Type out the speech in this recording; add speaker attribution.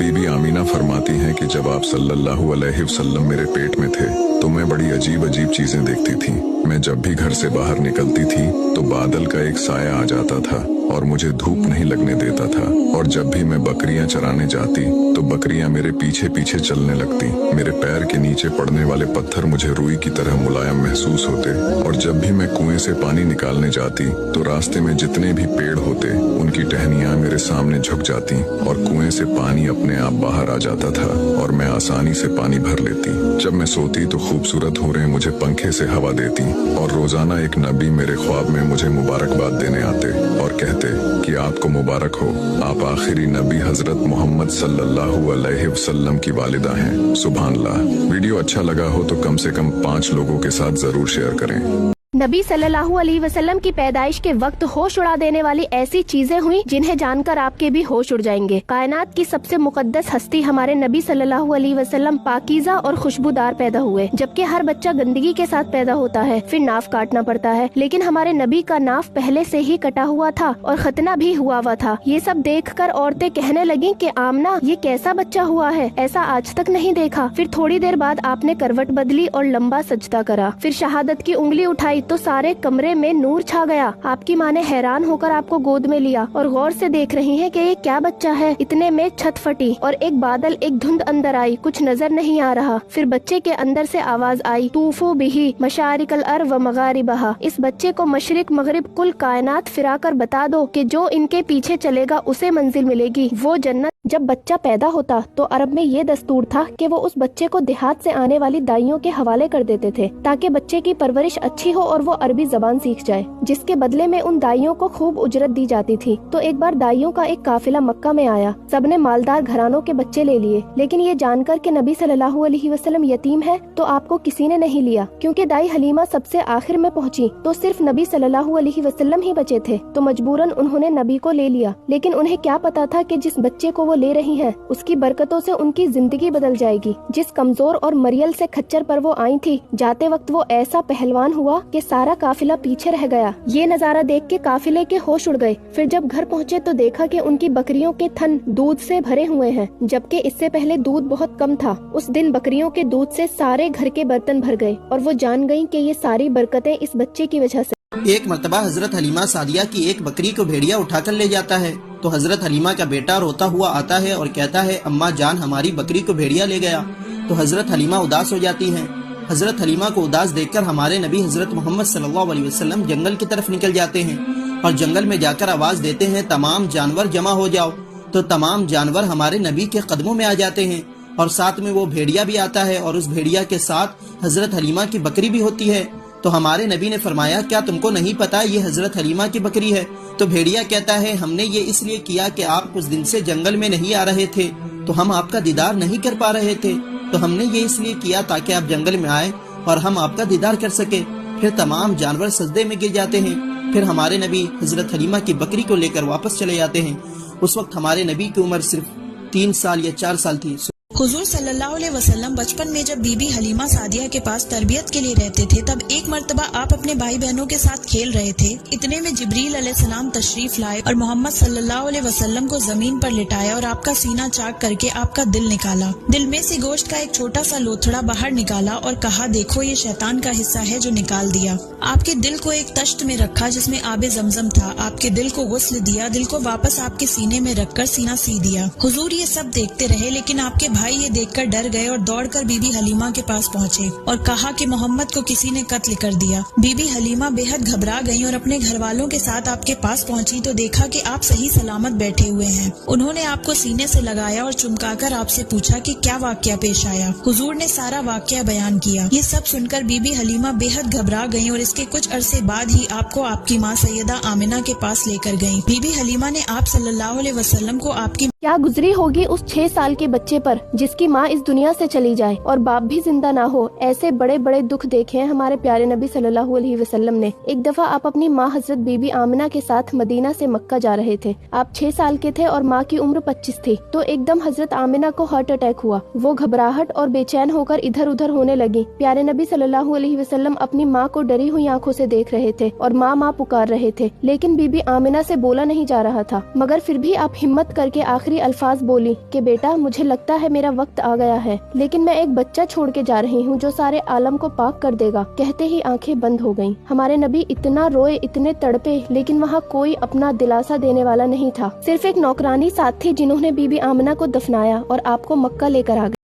Speaker 1: बीबी Amina फरमाती हैं कि जब आप सल्लल्लाहु अलैहि वसल्लम मेरे पेट में थे तो मैं बड़ी अजीब अजीब चीजें देखती थी। मैं जब भी घर से बाहर निकलती थी तो बादल का एक साया आ जाता था और मुझे धूप नहीं लगने देता था, और जब भी मैं बकरियां चराने जाती तो बकरियां मेरे पीछे पीछे चलने लगती। मेरे पैर के नीचे पड़ने वाले पत्थर मुझे रुई की तरह मुलायम महसूस होते, और जब भी मैं कुएं से पानी निकालने जाती तो रास्ते में जितने भी पेड़ होते उनकी टहनियां मेरे सामने झुक जाती और कुएं से पानी अपने आप बाहर आ जाता था और मैं आसानी से पानी भर लेती। जब मैं सोती तो खूबसूरत हूरें मुझे पंखे से हवा देती, और रोजाना एक नबी मेरे ख्वाब में मुझे मुबारकबाद देने आते और कहते कि आपको मुबारक हो, आप आखिरी नबी हजरत मोहम्मद सल्लल्लाहु अलैहि वसल्लम की वालिदा हैं। सुभानअल्लाह। वीडियो अच्छा लगा हो तो कम से कम 5 लोगों के साथ जरूर शेयर करें।
Speaker 2: नबी सल्लल्लाहु अलैहि वसल्लम की पैदाइश के वक्त होश उड़ा देने वाली ऐसी चीजें हुई जिन्हें जानकर आपके भी होश उड़ जाएंगे। कायनात की सबसे मुकद्दस हस्ती हमारे नबी सल्लल्लाहु अलैहि वसल्लम पाकीज़ा और खुशबूदार पैदा हुए। जबकि हर बच्चा गंदगी के साथ पैदा होता है, फिर नाफ काटना पड़ता है, लेकिन हमारे नबी का नाफ पहले से ही कटा हुआ था और खतना भी हुआ था। ये सब देखकर औरतें कहने लगी कि आमना, ये कैसा बच्चा हुआ है, ऐसा आज तक नहीं देखा। फिर थोड़ी देर बाद आपने करवट बदली और लंबा सजदा करा, फिर शहादत की उंगली उठाई तो सारे कमरे में नूर छा गया। आपकी माँ ने हैरान होकर आपको गोद में लिया और गौर से देख रही है कि ये क्या बच्चा है। इतने में छत फटी और एक बादल, एक धुंध अंदर आई, कुछ नजर नहीं आ रहा। फिर बच्चे के अंदर से आवाज आई, तूफू बिही मशारिकल अर्द व मगारिबहा। इस बच्चे को मशरिक मगरिब कुल कायनात फिरा कर बता दो कि जो इनके पीछे चलेगा उसे मंजिल मिलेगी, वो जन्नत। जब बच्चा पैदा होता तो अरब में ये दस्तूर था कि वो उस बच्चे को देहात से आने वाली दाइयों के हवाले कर देते थे ताकि बच्चे की परवरिश अच्छी हो और वो अरबी जबान सीख जाए, जिसके बदले में उन दाइयों को खूब उजरत दी जाती थी। तो एक बार दाइयों का एक काफिला मक्का में आया। सबने मालदार घरानों के बच्चे ले लिए, लेकिन ये जानकर कि नबी सल्लल्लाहु अलैहि वसल्लम यतीम है तो आपको किसी ने नहीं लिया। क्योंकि दाई हलीमा सबसे आखिर में पहुंची तो सिर्फ नबी सल्लल्लाहु अलैहि वसल्लम ही बचे थे, तो मजबूरन उन्होंने नबी को ले लिया। लेकिन उन्हें क्या पता था कि जिस बच्चे को ले रही हैं उसकी बरकतों से उनकी जिंदगी बदल जाएगी। जिस कमजोर और मरियल से खच्चर पर वो आई थी, जाते वक्त वो ऐसा पहलवान हुआ कि सारा काफिला पीछे रह गया। ये नजारा देख के काफिले के होश उड़ गए। फिर जब घर पहुँचे तो देखा कि उनकी बकरियों के थन दूध से भरे हुए हैं, जबकि इससे पहले दूध बहुत कम था। उस दिन बकरियों के दूध से सारे घर के बर्तन भर गए और वो जान गयी कि ये सारी बरकतें इस बच्चे की वजह से।
Speaker 3: एक मर्तबा हजरत हलीमा सादिया की एक बकरी को भेड़िया उठाकर ले जाता है तो हजरत हलीमा का बेटा रोता हुआ आता है और कहता है, अम्मा जान, हमारी बकरी को भेड़िया ले गया। तो हजरत हलीमा उदास हो जाती हैं। हजरत हलीमा को उदास देखकर हमारे नबी हजरत मोहम्मद सल्लल्लाहु अलैहि वसल्लम जंगल की तरफ निकल जाते हैं और जंगल में जाकर आवाज देते हैं, तमाम जानवर जमा हो जाओ। तो तमाम जानवर हमारे नबी के कदमों में आ जाते हैं और साथ में वो भेड़िया भी आता है और उस भेड़िया के साथ हजरत हलीमा की बकरी भी होती है। तो हमारे नबी ने फरमाया, क्या तुमको नहीं पता ये हजरत हलीमा की बकरी है? तो भेड़िया कहता है, हमने ये इसलिए किया कि आप कुछ दिन से जंगल में नहीं आ रहे थे तो हम आपका दीदार नहीं कर पा रहे थे, तो हमने ये इसलिए किया ताकि आप जंगल में आए और हम आपका दीदार कर सके। फिर तमाम जानवर सजदे में गिर जाते हैं। फिर हमारे नबी हजरत हलीमा की बकरी को लेकर वापस चले जाते हैं। उस वक्त हमारे नबी की उम्र सिर्फ 3 साल या 4 साल थी।
Speaker 4: हुजूर सल्लल्लाहु अलैहि वसल्लम बचपन में जब बीबी हलीमा सादिया के पास तरबियत के लिए रहते थे, तब एक मर्तबा आप अपने भाई बहनों के साथ खेल रहे थे। इतने में जिब्रील अलैहिस्सलाम तशरीफ लाए और मोहम्मद सल्लल्लाहु अलैहि वसल्लम को जमीन पर लिटाया और आपका सीना चाक करके आपका दिल निकाला। दिल में से गोश्त का एक छोटा सा लोथड़ा बाहर निकाला और कहा, देखो ये शैतान का हिस्सा है जो निकाल दिया। आपके दिल को एक तश्त में रखा जिसमें आबे जमजम था। आपके दिल को गुस्ल दिया, दिल को वापस आपके सीने में रखकर सीना सी दिया। हुजूर ये सब देखते रहे, लेकिन आपके भाई ये देखकर डर गए और दौड़कर बीबी हलीमा के पास पहुँचे और कहा कि मोहम्मद को किसी ने कत्ल कर दिया। बीबी हलीमा बेहद घबरा गईं और अपने घर वालों के साथ आपके पास पहुँची तो देखा कि आप सही सलामत बैठे हुए हैं। उन्होंने आपको सीने से लगाया और चुमकाकर आपसे पूछा कि क्या वाकया पेश आया। हुजूर ने सारा वाकया बयान किया। ये सब सुनकर बीबी हलीमा बेहद घबरा गईं और इसके कुछ अरसे बाद ही आपको आपकी माँ सैयदा आमिना के पास लेकर गयी। बीबी हलीमा ने आप सल्लल्लाहु अलैहि वसल्लम को आपकी
Speaker 2: क्या गुजरी होगी उस 6 साल के बच्चे पर जिसकी माँ इस दुनिया से चली जाए और बाप भी जिंदा ना हो। ऐसे बड़े बड़े दुख देखे हैं हमारे प्यारे नबी सल्लल्लाहु अलैहि वसल्लम ने। एक दफा आप अपनी माँ हजरत बीबी आमिना के साथ मदीना से मक्का जा रहे थे। आप 6 साल के थे और माँ की उम्र 25 थी। तो एकदम हजरत आमिना को हार्ट अटैक हुआ। वो घबराहट और बेचैन होकर इधर उधर होने लगी। प्यारे नबी सल्लल्लाहु अलैहि वसल्लम अपनी माँ को डरी हुई आंखों से देख रहे थे और माँ पुकार रहे थे, लेकिन बीबी आमिना से बोला नहीं जा रहा था। मगर फिर भी आप हिम्मत करके आखिरी आखिरी अल्फाज बोली कि बेटा मुझे लगता है मेरा वक्त आ गया है, लेकिन मैं एक बच्चा छोड़ के जा रही हूँ जो सारे आलम को पाक कर देगा। कहते ही आंखें बंद हो गईं। हमारे नबी इतना रोए, इतने तड़पे, लेकिन वहाँ कोई अपना दिलासा देने वाला नहीं था। सिर्फ एक नौकरानी साथ थी जिन्होंने बीबी आमना को दफनाया और आपको मक्का लेकर आ गई।